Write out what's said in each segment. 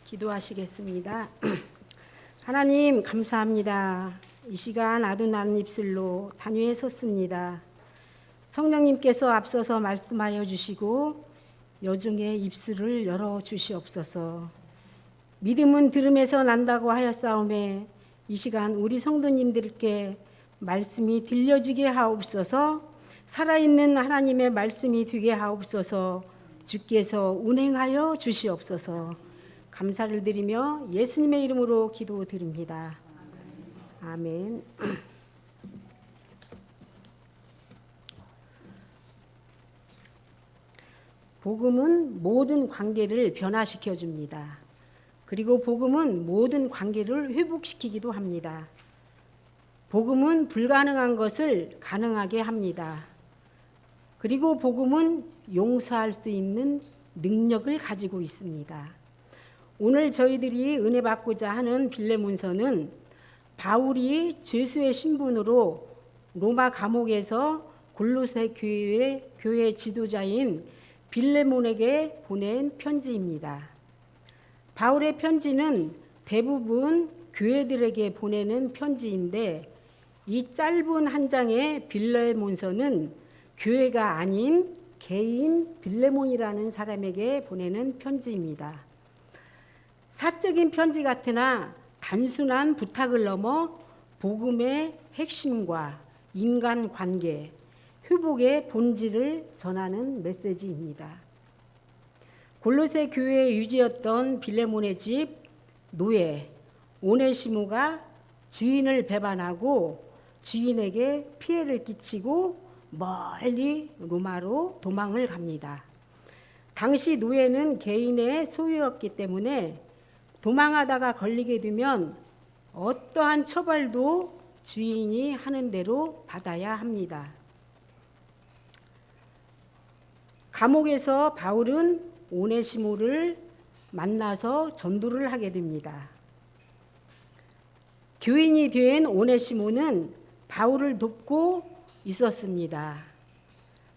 기도하시겠습니다. 하나님 감사합니다. 이 시간 아둔한 입술로 단위에 섰습니다. 성령님께서 앞서서 말씀하여 주시고 여중에 입술을 열어 주시옵소서. 믿음은 들음에서 난다고 하였사오매 이 시간 우리 성도님들께 말씀이 들려지게 하옵소서. 살아있는 하나님의 말씀이 되게 하옵소서. 주께서 운행하여 주시옵소서. 감사를 드리며 예수님의 이름으로 기도드립니다. 아멘. 복음은 모든 관계를 변화시켜 줍니다. 그리고 복음은 모든 관계를 회복시키기도 합니다. 복음은 불가능한 것을 가능하게 합니다. 그리고 복음은 용서할 수 있는 능력을 가지고 있습니다. 오늘 저희들이 은혜 받고자 하는 빌레몬서는 바울이 죄수의 신분으로 로마 감옥에서 골로새 교회 지도자인 빌레몬에게 보낸 편지입니다. 바울의 편지는 대부분 교회들에게 보내는 편지인데 이 짧은 한 장의 빌레몬서는 교회가 아닌 개인 빌레몬이라는 사람에게 보내는 편지입니다. 사적인 편지 같으나 단순한 부탁을 넘어 복음의 핵심과 인간관계, 회복의 본질을 전하는 메시지입니다. 골로새 교회의 유지였던 빌레몬의 집 노예 오네시모가 주인을 배반하고 주인에게 피해를 끼치고 멀리 로마로 도망을 갑니다. 당시 노예는 개인의 소유였기 때문에 도망하다가 걸리게 되면 어떠한 처벌도 주인이 하는 대로 받아야 합니다. 감옥에서 바울은 오네시모를 만나서 전도를 하게 됩니다. 교인이 된 오네시모는 바울을 돕고 있었습니다.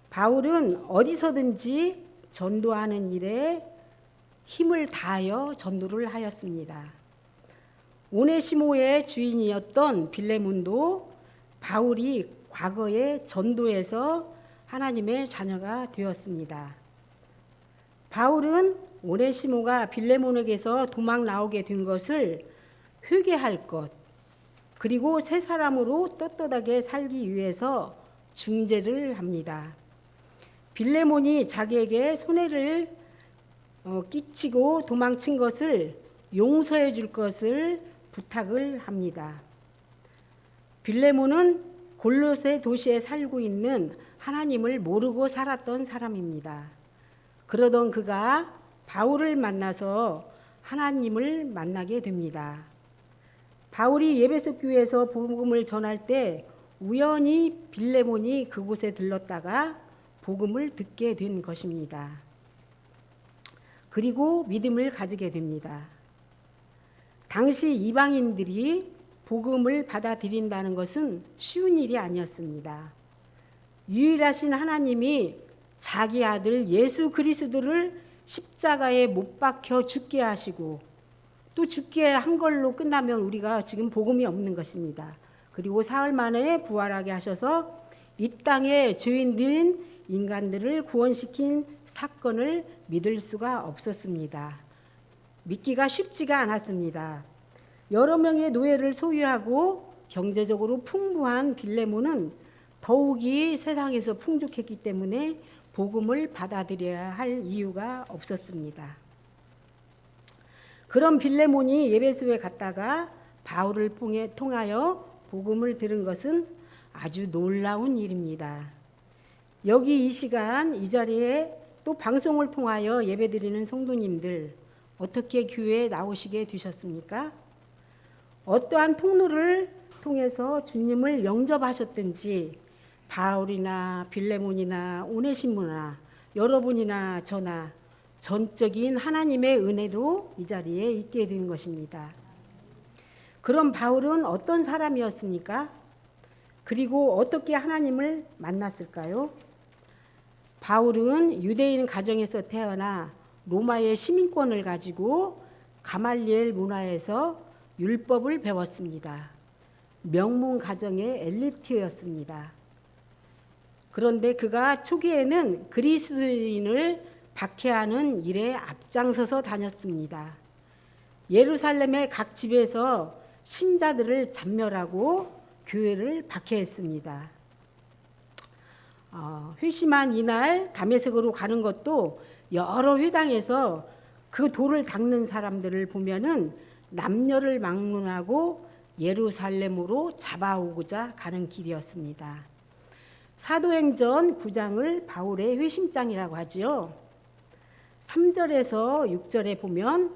바울은 어디서든지 전도하는 일에 힘을 다하여 전도를 하였습니다. 오네시모의 주인이었던 빌레몬도 바울이 과거에 전도해서 하나님의 자녀가 되었습니다. 바울은 오네시모가 빌레몬에게서 도망 나오게 된 것을 회개할 것, 그리고 새 사람으로 떳떳하게 살기 위해서 중재를 합니다. 빌레몬이 자기에게 손해를 끼치고 도망친 것을 용서해 줄 것을 부탁을 합니다. 빌레몬은 골로새 도시에 살고 있는 하나님을 모르고 살았던 사람입니다. 그러던 그가 바울을 만나서 하나님을 만나게 됩니다. 바울이 예배소 교회에서 복음을 전할 때 우연히 빌레몬이 그곳에 들렀다가 복음을 듣게 된 것입니다. 그리고 믿음을 가지게 됩니다. 당시 이방인들이 복음을 받아들인다는 것은 쉬운 일이 아니었습니다. 유일하신 하나님이 자기 아들 예수 그리스도를 십자가에 못 박혀 죽게 하시고 또 죽게 한 걸로 끝나면 우리가 지금 복음이 없는 것입니다. 그리고 사흘 만에 부활하게 하셔서 이 땅에 죄인된 인간들을 구원시킨 사건을 믿을 수가 없었습니다. 믿기가 쉽지가 않았습니다. 여러 명의 노예를 소유하고 경제적으로 풍부한 빌레몬은 더욱이 세상에서 풍족했기 때문에 복음을 받아들여야 할 이유가 없었습니다. 그런 빌레몬이 예배소에 갔다가 바울을 통하여 복음을 들은 것은 아주 놀라운 일입니다. 여기 이 시간 이 자리에 또 방송을 통하여 예배드리는 성도님들 어떻게 교회에 나오시게 되셨습니까? 어떠한 통로를 통해서 주님을 영접하셨든지 바울이나 빌레몬이나 오네시모나 여러분이나 저나 전적인 하나님의 은혜로 이 자리에 있게 된 것입니다. 그럼 바울은 어떤 사람이었습니까? 그리고 어떻게 하나님을 만났을까요? 바울은 유대인 가정에서 태어나 로마의 시민권을 가지고 가말리엘 문화에서 율법을 배웠습니다. 명문 가정의 엘리트였습니다. 그런데 그가 초기에는 그리스도인을 박해하는 일에 앞장서서 다녔습니다. 예루살렘의 각 집에서 신자들을 잡멸하고 교회를 박해했습니다. 회심한 이날 다메섹으로 가는 것도 여러 회당에서 그 돌을 닦는 사람들을 보면은 남녀를 막론하고 예루살렘으로 잡아오고자 가는 길이었습니다. 사도행전 9장을 바울의 회심장이라고 하지요. 3절에서 6절에 보면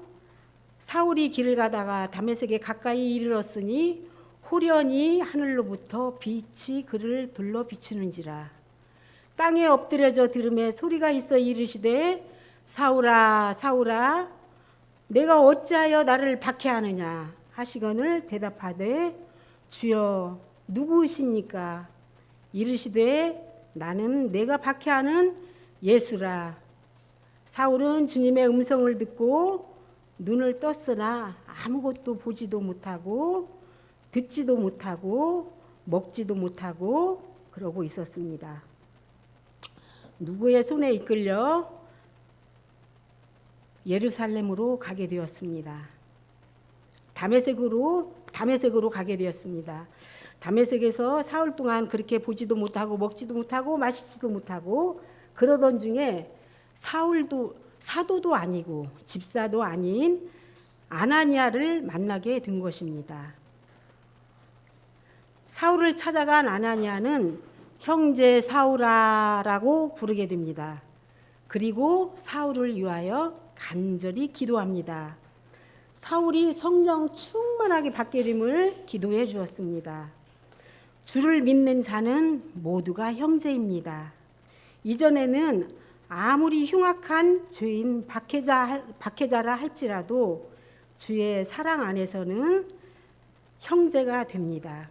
사울이 길을 가다가 다메섹에 가까이 이르렀으니 호련히 하늘로부터 빛이 그를 둘러 비추는지라. 땅에 엎드려져 들음에 소리가 있어 이르시되 사울아 사울아 내가 어찌하여 나를 박해하느냐 하시거늘 대답하되 주여 누구시니까 이르시되 나는 내가 박해하는 예수라. 사울은 주님의 음성을 듣고 눈을 떴으나 아무것도 보지도 못하고 듣지도 못하고 먹지도 못하고 그러고 있었습니다. 누구의 손에 이끌려 예루살렘으로 가게 되었습니다. 다메섹으로 가게 되었습니다. 다메섹에서 사흘 동안 그렇게 보지도 못하고 먹지도 못하고 마시지도 못하고 그러던 중에 사울도 사도도 아니고 집사도 아닌 아나니아를 만나게 된 것입니다. 사울을 찾아간 아나니아는 형제 사울아라고 부르게 됩니다. 그리고 사울을 위하여 간절히 기도합니다. 사울이 성령 충만하게 받게 됨을 기도해 주었습니다. 주를 믿는 자는 모두가 형제입니다. 이전에는 아무리 흉악한 죄인 박해자라 할지라도 주의 사랑 안에서는 형제가 됩니다.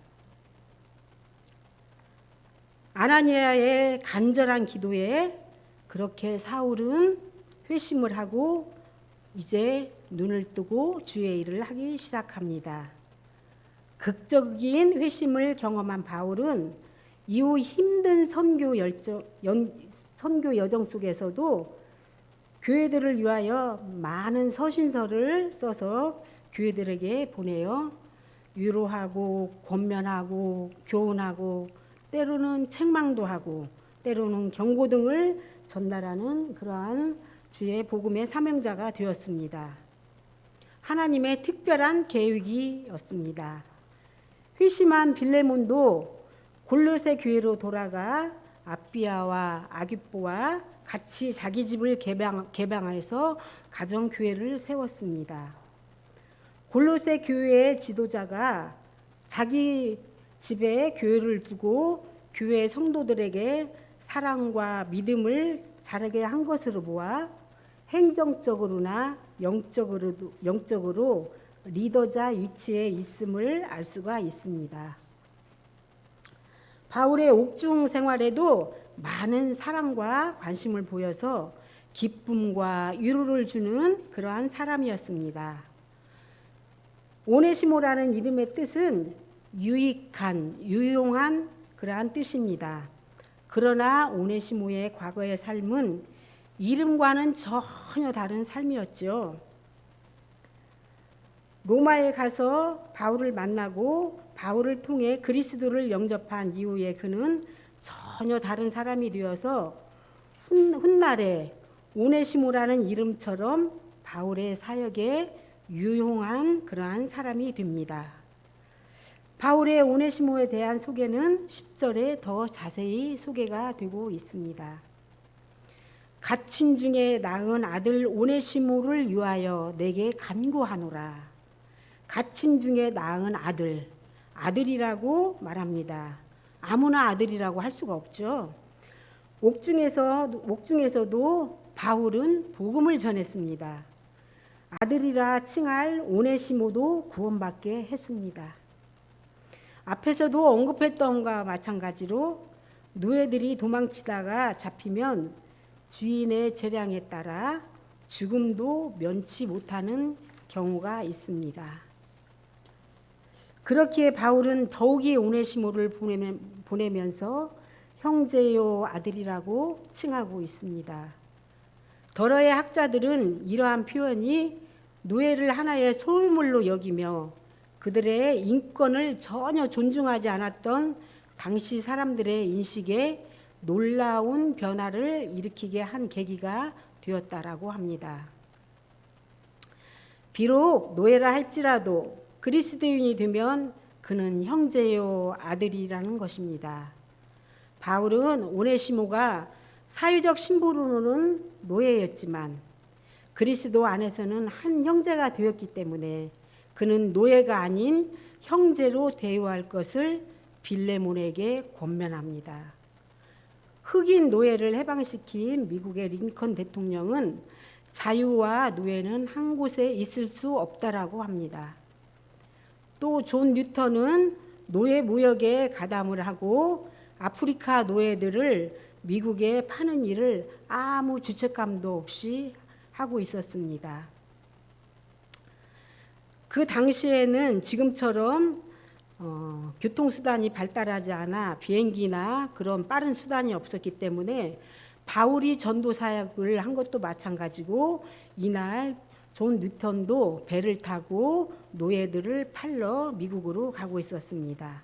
아나니아의 간절한 기도에 그렇게 사울은 회심을 하고 이제 눈을 뜨고 주의 일을 하기 시작합니다. 극적인 회심을 경험한 바울은 이후 힘든 선교 여정 속에서도 교회들을 위하여 많은 서신서를 써서 교회들에게 보내어 위로하고 권면하고 교훈하고 때로는 책망도 하고 때로는 경고 등을 전달하는 그러한 주의 복음의 사명자가 되었습니다. 하나님의 특별한 계획이었습니다. 회심한 빌레몬도 골로새 교회로 돌아가 아비아와 아기뽀와 같이 자기 집을 개방해서 가정교회를 세웠습니다. 골로새 교회의 지도자가 자기 집에 교회를 두고 교회 성도들에게 사랑과 믿음을 자라게 한 것으로 보아 행정적으로나 영적으로 리더자 위치에 있음을 알 수가 있습니다. 바울의 옥중 생활에도 많은 사랑과 관심을 보여서 기쁨과 위로를 주는 그러한 사람이었습니다. 오네시모라는 이름의 뜻은 유익한, 유용한 그러한 뜻입니다. 그러나 오네시모의 과거의 삶은 이름과는 전혀 다른 삶이었죠. 로마에 가서 바울을 만나고 바울을 통해 그리스도를 영접한 이후에 그는 전혀 다른 사람이 되어서 훗날에 오네시모라는 이름처럼 바울의 사역에 유용한 그러한 사람이 됩니다. 바울의 오네시모에 대한 소개는 10절에 더 자세히 소개가 되고 있습니다. 갇힌 중에 낳은 아들 오네시모를 위하여 내게 간구하노라. 갇힌 중에 낳은 아들이라고 말합니다. 아무나 아들이라고 할 수가 없죠. 옥중에서도 바울은 복음을 전했습니다. 아들이라 칭할 오네시모도 구원받게 했습니다. 앞에서도 언급했던 것과 마찬가지로 노예들이 도망치다가 잡히면 주인의 재량에 따라 죽음도 면치 못하는 경우가 있습니다. 그렇기에 바울은 더욱이 오네시모를 보내면서 형제요 아들이라고 칭하고 있습니다. 더러의 학자들은 이러한 표현이 노예를 하나의 소유물로 여기며 그들의 인권을 전혀 존중하지 않았던 당시 사람들의 인식에 놀라운 변화를 일으키게 한 계기가 되었다라고 합니다. 비록 노예라 할지라도 그리스도인이 되면 그는 형제요 아들이라는 것입니다. 바울은 오네시모가 사회적 신분으로는 노예였지만 그리스도 안에서는 한 형제가 되었기 때문에 그는 노예가 아닌 형제로 대우할 것을 빌레몬에게 권면합니다. 흑인 노예를 해방시킨 미국의 링컨 대통령은 자유와 노예는 한 곳에 있을 수 없다라고 합니다. 또 존 뉴턴은 노예 무역에 가담을 하고 아프리카 노예들을 미국에 파는 일을 아무 죄책감도 없이 하고 있었습니다. 그 당시에는 지금처럼 교통수단이 발달하지 않아 비행기나 그런 빠른 수단이 없었기 때문에 바울이 전도 사역을 한 것도 마찬가지고 이날 존 뉴턴도 배를 타고 노예들을 팔러 미국으로 가고 있었습니다.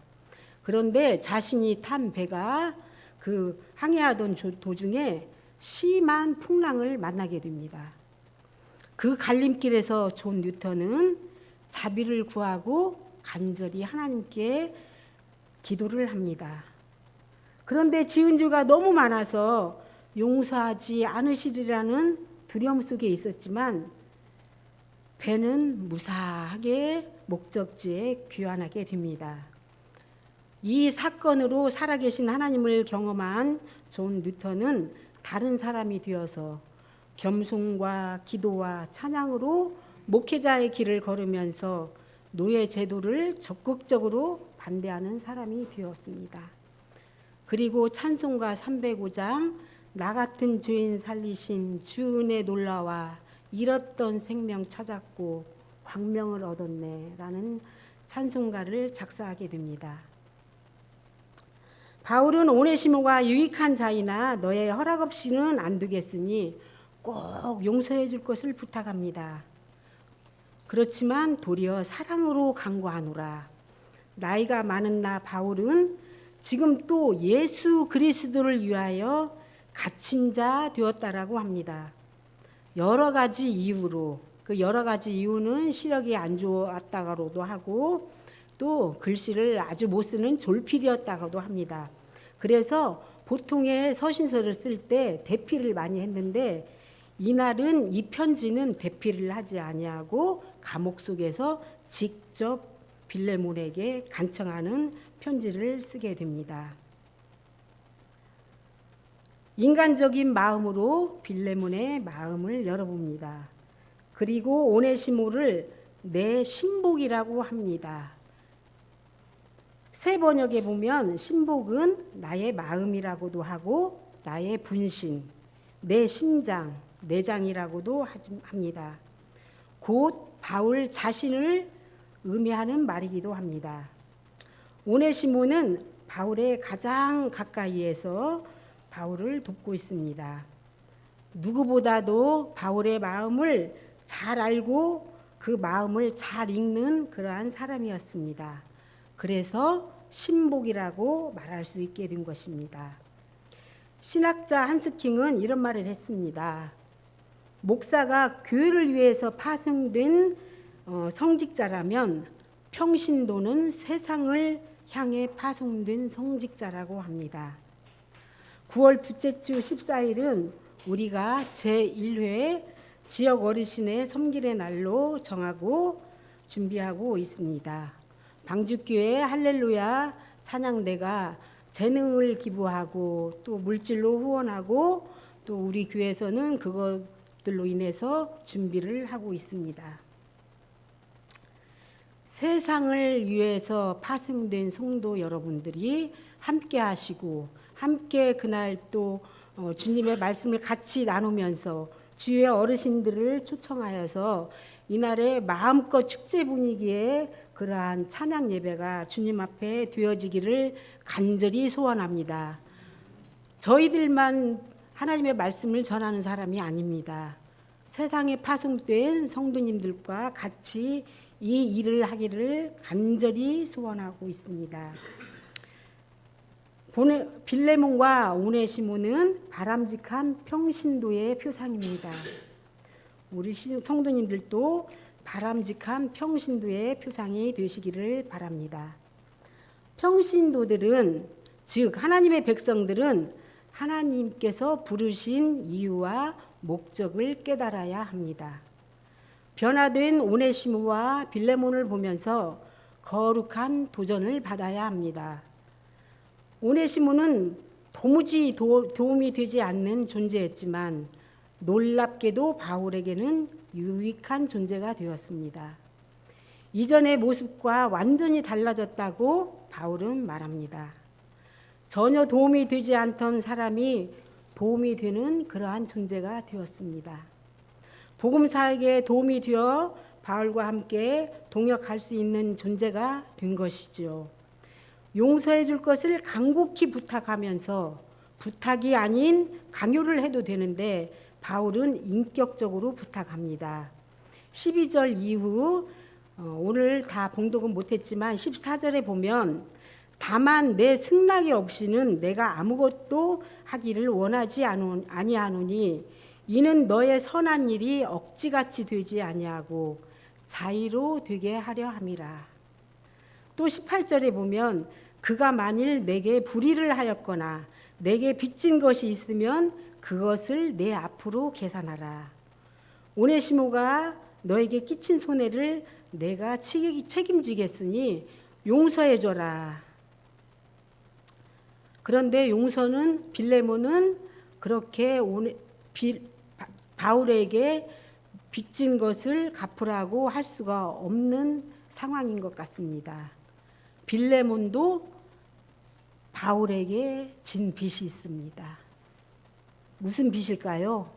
그런데 자신이 탄 배가 그 항해하던 도중에 심한 풍랑을 만나게 됩니다. 그 갈림길에서 존 뉴턴은 자비를 구하고 간절히 하나님께 기도를 합니다. 그런데 지은 죄가 너무 많아서 용서하지 않으시리라는 두려움 속에 있었지만 배는 무사하게 목적지에 귀환하게 됩니다. 이 사건으로 살아계신 하나님을 경험한 존 뉴턴은 다른 사람이 되어서 겸손과 기도와 찬양으로 목회자의 길을 걸으면서 노예 제도를 적극적으로 반대하는 사람이 되었습니다. 그리고 찬송가 305장 나 같은 죄인 살리신 주 은혜 놀라와 잃었던 생명 찾았고 광명을 얻었네 라는 찬송가를 작사하게 됩니다. 바울은 오네시모가 유익한 자이나 너의 허락 없이는 안 되겠으니 꼭 용서해 줄 것을 부탁합니다. 그렇지만 도리어 사랑으로 간구하노라. 나이가 많은 나 바울은 지금 또 예수 그리스도를 위하여 갇힌 자 되었다라고 합니다. 여러 가지 이유로, 그 여러 가지 이유는 시력이 안 좋았다고도 하고 또 글씨를 아주 못 쓰는 졸필이었다고도 합니다. 그래서 보통의 서신서를 쓸 때 대피를 많이 했는데 이날은 이 편지는 대피를 하지 아니하고 감옥 속에서 직접 빌레몬에게 간청하는 편지를 쓰게 됩니다. 인간적인 마음으로 빌레몬의 마음을 열어봅니다. 그리고 오네시모를 내 신복이라고 합니다. 새 번역에 보면 신복은 나의 마음이라고도 하고 나의 분신, 내 심장, 내장이라고도 합니다. 곧 바울 자신을 의미하는 말이기도 합니다. 오네시모는 바울의 가장 가까이에서 바울을 돕고 있습니다. 누구보다도 바울의 마음을 잘 알고 그 마음을 잘 읽는 그러한 사람이었습니다. 그래서 신복이라고 말할 수 있게 된 것입니다. 신학자 한스킹은 이런 말을 했습니다. 목사가 교회를 위해서 파송된 성직자라면 평신도는 세상을 향해 파송된 성직자라고 합니다. 9월 둘째 주 14일은 우리가 제1회 지역 어르신의 섬길의 날로 정하고 준비하고 있습니다. 방주교회 할렐루야 찬양대가 재능을 기부하고 또 물질로 후원하고 또 우리 교회에서는 그것들로 인해서 준비를 하고 있습니다. 세상을 위해서 파송된 성도 여러분들이 함께 하시고 함께 그날 또 주님의 말씀을 같이 나누면서 주의 어르신들을 초청하여서 이날에 마음껏 축제 분위기에 그러한 찬양 예배가 주님 앞에 되어지기를 간절히 소원합니다. 저희들만 하나님의 말씀을 전하는 사람이 아닙니다. 세상에 파송된 성도님들과 같이 이 일을 하기를 간절히 소원하고 있습니다. 빌레몬과 오네시모는 바람직한 평신도의 표상입니다. 우리 성도님들도 바람직한 평신도의 표상이 되시기를 바랍니다. 평신도들은, 즉 하나님의 백성들은 하나님께서 부르신 이유와 목적을 깨달아야 합니다. 변화된 오네시모와 빌레몬을 보면서 거룩한 도전을 받아야 합니다. 오네시모는 도무지 도움이 되지 않는 존재였지만 놀랍게도 바울에게는 유익한 존재가 되었습니다. 이전의 모습과 완전히 달라졌다고 바울은 말합니다. 전혀 도움이 되지 않던 사람이 도움이 되는 그러한 존재가 되었습니다. 복음사에게 도움이 되어 바울과 함께 동역할 수 있는 존재가 된 것이죠. 용서해 줄 것을 간곡히 부탁하면서 부탁이 아닌 강요를 해도 되는데 바울은 인격적으로 부탁합니다. 12절 이후 오늘 다 봉독은 못했지만 14절에 보면 다만 내 승낙이 없이는 내가 아무것도 하기를 원하지 아니하노니 이는 너의 선한 일이 억지같이 되지 아니하고 자의로 되게 하려 함이라. 또 18절에 보면 그가 만일 내게 불의를 하였거나 내게 빚진 것이 있으면 그것을 내 앞으로 계산하라. 오네시모가 너에게 끼친 손해를 내가 책임지겠으니 용서해 줘라. 그런데 용서는 빌레몬은 그렇게 바울에게 빚진 것을 갚으라고 할 수가 없는 상황인 것 같습니다. 빌레몬도 바울에게 진 빚이 있습니다. 무슨 빚일까요?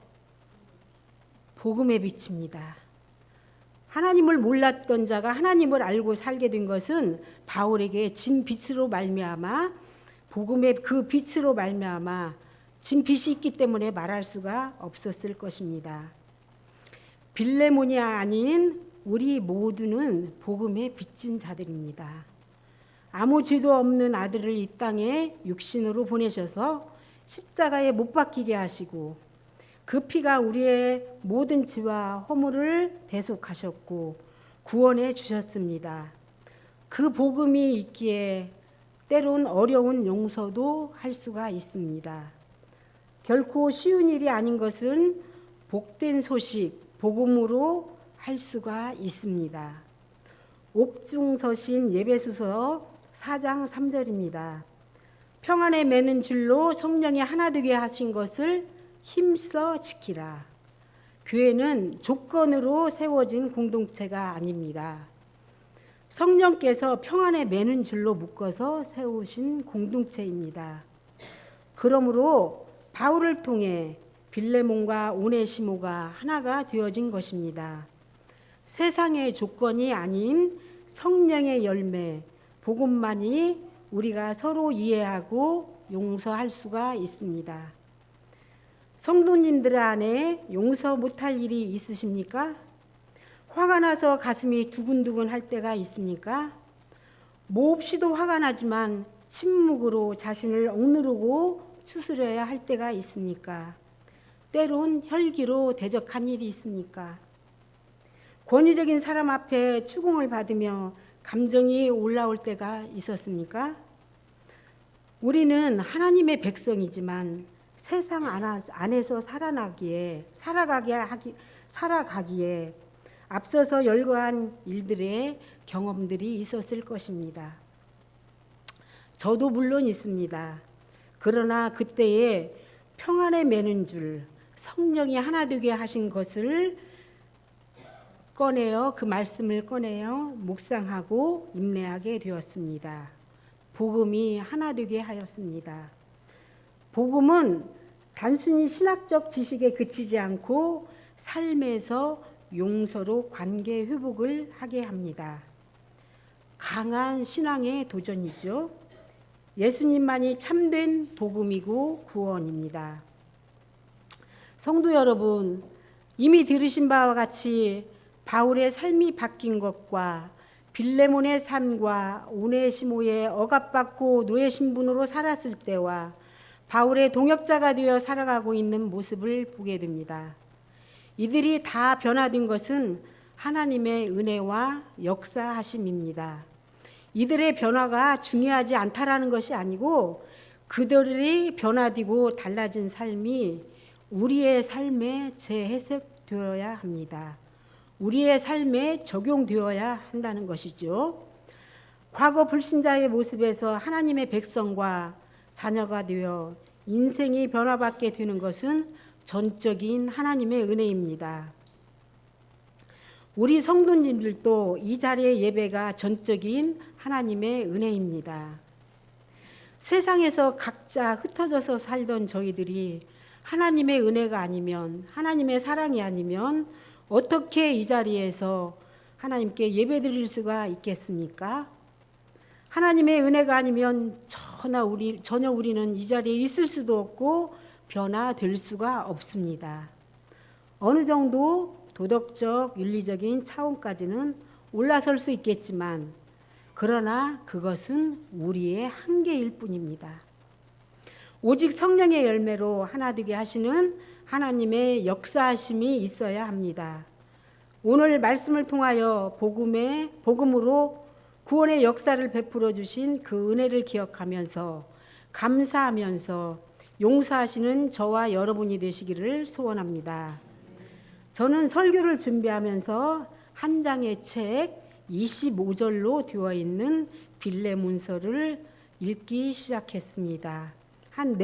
복음의 빚입니다. 하나님을 몰랐던 자가 하나님을 알고 살게 된 것은 바울에게 진 빚으로 말미암아 복음의 그 빚으로 말미암아 진 빚이 있기 때문에 말할 수가 없었을 것입니다. 빌레몬이 아닌 우리 모두는 복음에 빚진 자들입니다. 아무 죄도 없는 아들을 이 땅에 육신으로 보내셔서 십자가에 못 박히게 하시고 그 피가 우리의 모든 죄와 허물을 대속하셨고 구원해 주셨습니다. 그 복음이 있기에 때론 어려운 용서도 할 수가 있습니다. 결코 쉬운 일이 아닌 것은 복된 소식, 복음으로 할 수가 있습니다. 옥중서신 예배소서 4장 3절입니다. 평안에 매는 줄로 성령이 하나 되게 하신 것을 힘써 지키라. 교회는 조건으로 세워진 공동체가 아닙니다. 성령께서 평안에 매는 줄로 묶어서 세우신 공동체입니다. 그러므로 바울을 통해 빌레몬과 오네시모가 하나가 되어진 것입니다. 세상의 조건이 아닌 성령의 열매, 복음만이 우리가 서로 이해하고 용서할 수가 있습니다. 성도님들 안에 용서 못할 일이 있으십니까? 화가 나서 가슴이 두근두근 할 때가 있습니까? 몹시도 화가 나지만 침묵으로 자신을 억누르고 추스려야 할 때가 있습니까? 때론 혈기로 대적한 일이 있습니까? 권위적인 사람 앞에 추궁을 받으며 감정이 올라올 때가 있었습니까? 우리는 하나님의 백성이지만 세상 안에서 살아가기에 앞서서 열거한 일들의 경험들이 있었을 것입니다. 저도 물론 있습니다. 그러나 그때에 평안에 매는 줄, 성령이 하나 되게 하신 것을 그 말씀을 꺼내어 묵상하고 인내하게 되었습니다. 복음이 하나 되게 하였습니다. 복음은 단순히 신학적 지식에 그치지 않고 삶에서 용서로 관계 회복을 하게 합니다. 강한 신앙의 도전이죠. 예수님만이 참된 복음이고 구원입니다. 성도 여러분, 이미 들으신 바와 같이 바울의 삶이 바뀐 것과 빌레몬의 삶과 오네시모의 억압받고 노예 신분으로 살았을 때와 바울의 동역자가 되어 살아가고 있는 모습을 보게 됩니다. 이들이 다 변화된 것은 하나님의 은혜와 역사하심입니다. 이들의 변화가 중요하지 않다라는 것이 아니고 그들이 변화되고 달라진 삶이 우리의 삶에 재해석되어야 합니다. 우리의 삶에 적용되어야 한다는 것이죠. 과거 불신자의 모습에서 하나님의 백성과 자녀가 되어 인생이 변화받게 되는 것은 전적인 하나님의 은혜입니다. 우리 성도님들도 이 자리의 예배가 전적인 하나님의 은혜입니다. 세상에서 각자 흩어져서 살던 저희들이 하나님의 은혜가 아니면, 하나님의 사랑이 아니면 어떻게 이 자리에서 하나님께 예배드릴 수가 있겠습니까? 하나님의 은혜가 아니면 전혀 우리는 이 자리에 있을 수도 없고 변화될 수가 없습니다. 어느 정도 도덕적, 윤리적인 차원까지는 올라설 수 있겠지만 그러나 그것은 우리의 한계일 뿐입니다. 오직 성령의 열매로 하나 되게 하시는 하나님의 역사하심이 있어야 합니다. 오늘 말씀을 통하여 복음으로 구원의 역사를 베풀어 주신 그 은혜를 기억하면서 감사하면서 용서하시는 저와 여러분이 되시기를 소원합니다. 저는 설교를 준비하면서 한 장의 책 25절로 되어 있는 빌레몬서를 읽기 시작했습니다. 한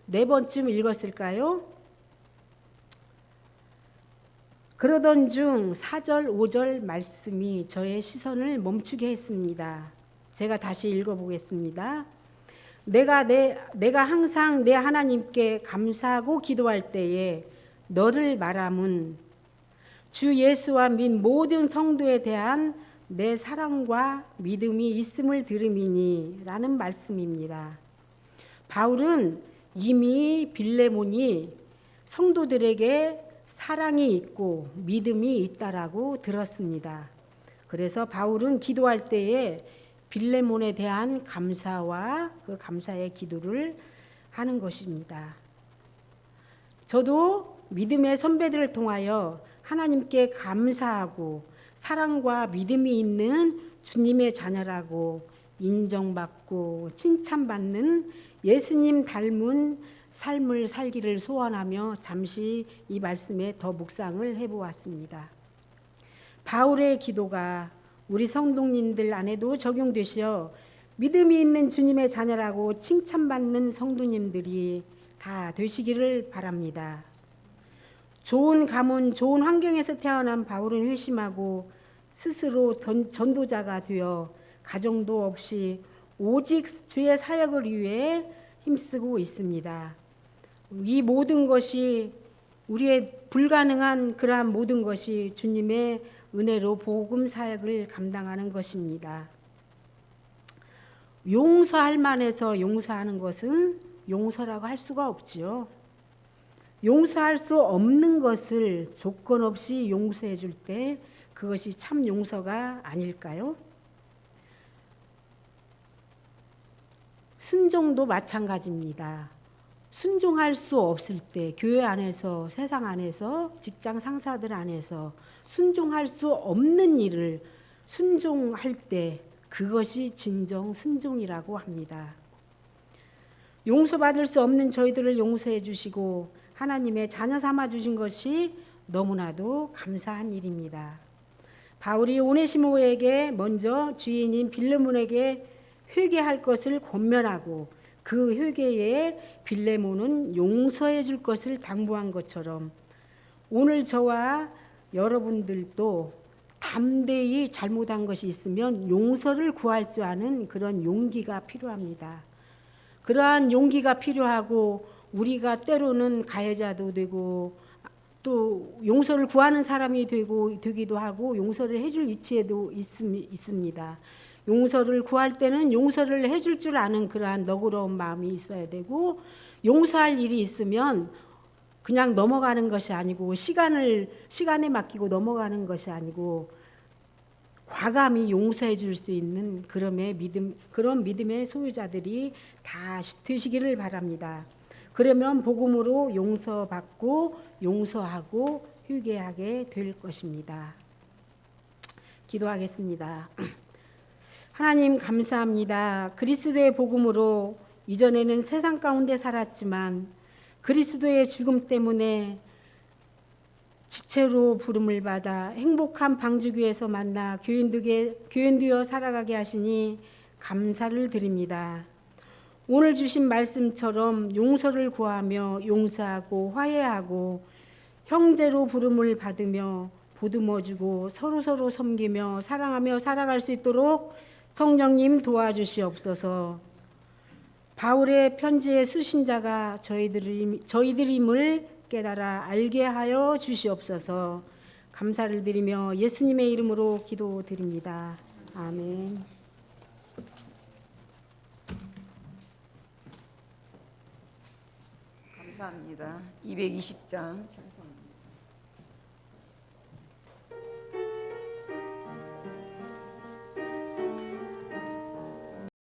네 번쯤 읽었을까요? 그러던 중 4절, 5절 말씀이 저의 시선을 멈추게 했습니다. 제가 다시 읽어보겠습니다. 내가 항상 내 하나님께 감사하고 기도할 때에 너를 말함은 주 예수와 및 모든 성도에 대한 내 사랑과 믿음이 있음을 들음이니 라는 말씀입니다. 바울은 이미 빌레몬이 성도들에게 사랑이 있고 믿음이 있다라고 들었습니다. 그래서 바울은 기도할 때에 빌레몬에 대한 감사와 그 감사의 기도를 하는 것입니다. 저도 믿음의 선배들을 통하여 하나님께 감사하고 사랑과 믿음이 있는 주님의 자녀라고 인정받고 칭찬받는 예수님 닮은 삶을 살기를 소원하며 잠시 이 말씀에 더 묵상을 해보았습니다. 바울의 기도가 우리 성도님들 안에도 적용되시어 믿음이 있는 주님의 자녀라고 칭찬받는 성도님들이 다 되시기를 바랍니다. 좋은 가문, 좋은 환경에서 태어난 바울은 회심하고 스스로 전도자가 되어 가정도 없이 오직 주의 사역을 위해 힘쓰고 있습니다. 이 모든 것이 우리의 불가능한 그러한 모든 것이 주님의 은혜로 복음 사역을 감당하는 것입니다. 용서할 만해서 용서하는 것은 용서라고 할 수가 없지요. 용서할 수 없는 것을 조건 없이 용서해 줄 때 그것이 참 용서가 아닐까요? 순종도 마찬가지입니다. 순종할 수 없을 때 교회 안에서, 세상 안에서, 직장 상사들 안에서 순종할 수 없는 일을 순종할 때 그것이 진정 순종이라고 합니다. 용서받을 수 없는 저희들을 용서해 주시고 하나님의 자녀 삼아 주신 것이 너무나도 감사한 일입니다. 바울이 오네시모에게 먼저 주인인 빌레몬에게 회개할 것을 권면하고 그 회개에 빌레몬은 용서해 줄 것을 당부한 것처럼 오늘 저와 여러분들도 담대히 잘못한 것이 있으면 용서를 구할 줄 아는 그런 용기가 필요합니다. 그러한 용기가 필요하고 우리가 때로는 가해자도 되고 또 용서를 구하는 사람이 되기도 하고 용서를 해줄 위치에도 있습니다. 용서를 구할 때는 용서를 해줄 줄 아는 그러한 너그러운 마음이 있어야 되고 용서할 일이 있으면 그냥 넘어가는 것이 아니고 시간에 맡기고 넘어가는 것이 아니고 과감히 용서해 줄 수 있는 그런 믿음의 소유자들이 다 되시기를 바랍니다. 그러면 복음으로 용서받고 용서하고 회개하게 될 것입니다. 기도하겠습니다. 하나님 감사합니다. 그리스도의 복음으로 이전에는 세상 가운데 살았지만 그리스도의 죽음 때문에 지체로 부름을 받아 행복한 방주교에서 만나 교인되어 살아가게 하시니 감사를 드립니다. 오늘 주신 말씀처럼 용서를 구하며 용서하고 화해하고 형제로 부름을 받으며 보듬어주고 서로서로 섬기며 사랑하며 살아갈 수 있도록 성령님 도와주시옵소서. 바울의 편지의 수신자가 저희들임을 깨달아 알게 하여 주시옵소서. 감사를 드리며 예수님의 이름으로 기도드립니다. 아멘. 감사합니다. 220장 찬송.